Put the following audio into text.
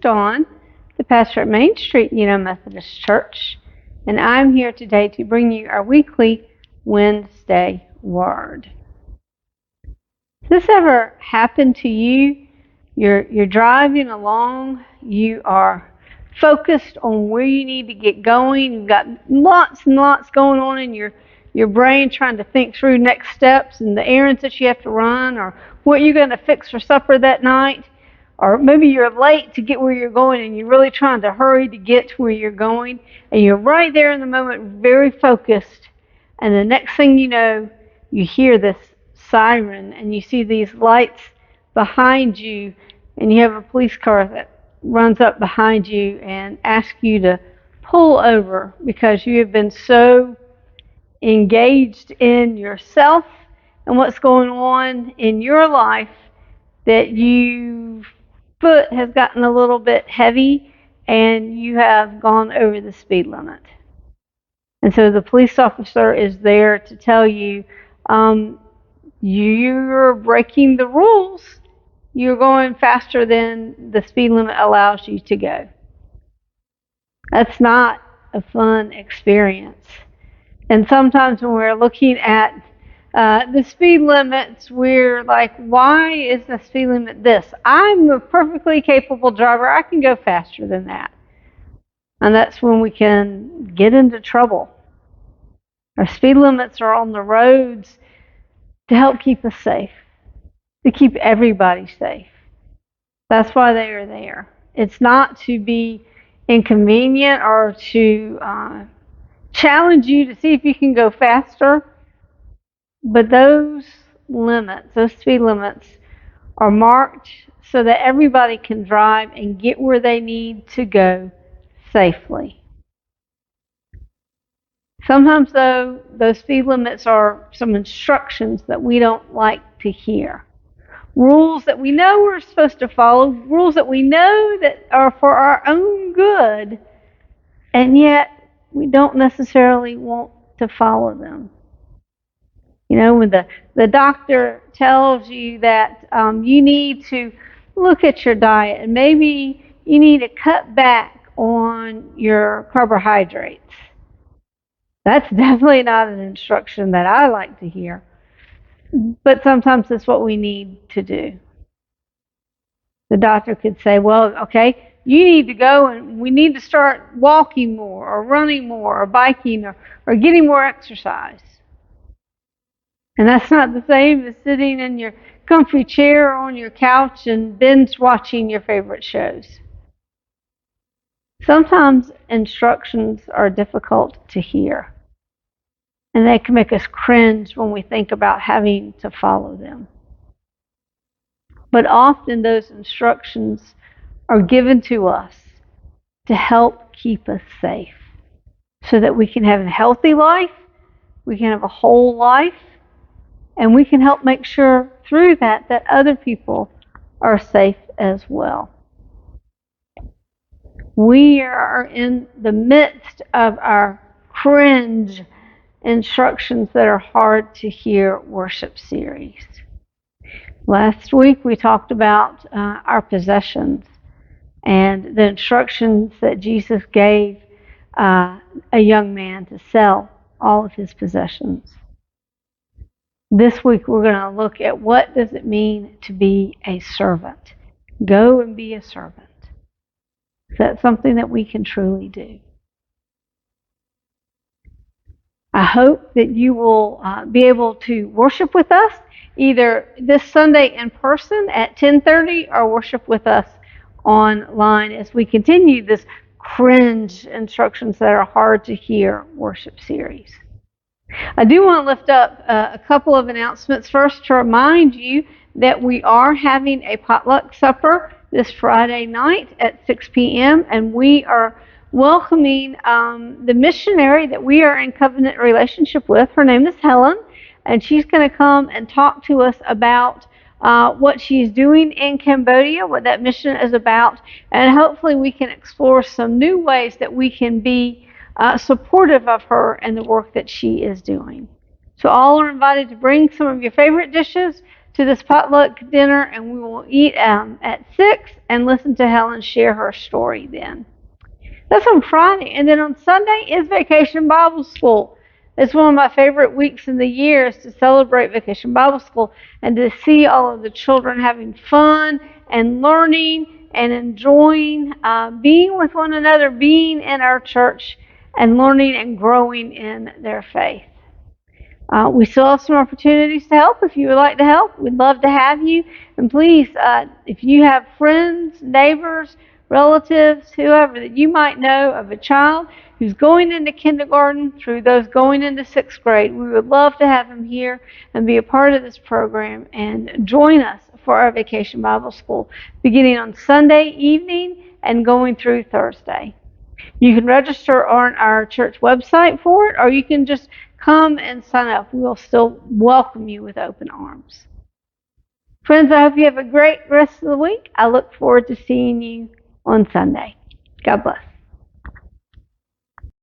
Dawn, the pastor at Main Street United Methodist Church, and I'm here today to bring you our weekly Wednesday Word. Has this ever happened to you? You're driving along, you are focused on where you need to get going, you've got lots and lots going on in your brain trying to think through next steps and the errands that you have to run or what you're going to fix for supper that night. Or maybe you're late to get where you're going and you're really trying to hurry to get to where you're going. And you're right there in the moment, very focused. And the next thing you know, you hear this siren and you see these lights behind you. And you have a police car that runs up behind you and asks you to pull over because you have been so engaged in yourself and what's going on in your life that your foot has gotten a little bit heavy and you have gone over the speed limit. And so the police officer is there to tell you, you're breaking the rules. You're going faster than the speed limit allows you to go. That's not a fun experience. And sometimes when we're looking at the speed limits, we're like, why is the speed limit this? I'm a perfectly capable driver. I can go faster than that. And that's when we can get into trouble. Our speed limits are on the roads to help keep us safe, to keep everybody safe. That's why they are there. It's not to be inconvenient or to challenge you to see if you can go faster. But those limits, those speed limits, are marked so that everybody can drive and get where they need to go safely. Sometimes, though, those speed limits are some instructions that we don't like to hear. Rules that we know we're supposed to follow, rules that we know that are for our own good, and yet we don't necessarily want to follow them. You know, when the doctor tells you that you need to look at your diet and maybe you need to cut back on your carbohydrates. That's definitely not an instruction that I like to hear. But sometimes it's what we need to do. The doctor could say, well, okay, you need to go and we need to start walking more or running more or biking or getting more exercise. And that's not the same as sitting in your comfy chair or on your couch and binge watching your favorite shows. Sometimes instructions are difficult to hear, and they can make us cringe when we think about having to follow them. But often those instructions are given to us to help keep us safe so that we can have a healthy life, we can have a whole life, and we can help make sure through that other people are safe as well. We are in the midst of our cringe instructions that are hard to hear worship series. Last week we talked about our possessions and the instructions that Jesus gave a young man to sell all of his possessions. This week we're going to look at what does it mean to be a servant. Go and be a servant. Is that something that we can truly do? I hope that you will be able to worship with us either this Sunday in person at 10:30 or worship with us online as we continue this cringe instructions that are hard to hear worship series. I do want to lift up a couple of announcements. First, to remind you that we are having a potluck supper this Friday night at 6 p.m. and we are welcoming the missionary that we are in covenant relationship with. Her name is Helen, and she's going to come and talk to us about what she's doing in Cambodia, what that mission is about, and hopefully we can explore some new ways that we can be supportive of her and the work that she is doing. So all are invited to bring some of your favorite dishes to to this potluck dinner, and we will eat at 6 and listen to Helen share her story then. That's on Friday. And then on Sunday is Vacation Bible School. It's one of my favorite weeks in the year is to celebrate Vacation Bible School and to see all of the children having fun and learning and enjoying being with one another, being in our church, and learning and growing in their faith. We still have some opportunities to help. If you would like to help, we'd love to have you. And please, if you have friends, neighbors, relatives, whoever that you might know of a child who's going into kindergarten through those going into 6th grade, we would love to have them here and be a part of this program and join us for our Vacation Bible School beginning on Sunday evening and going through Thursday. You can register on our church website for it, or you can just come and sign up. We'll still welcome you with open arms. Friends, I hope you have a great rest of the week. I look forward to seeing you on Sunday. God bless.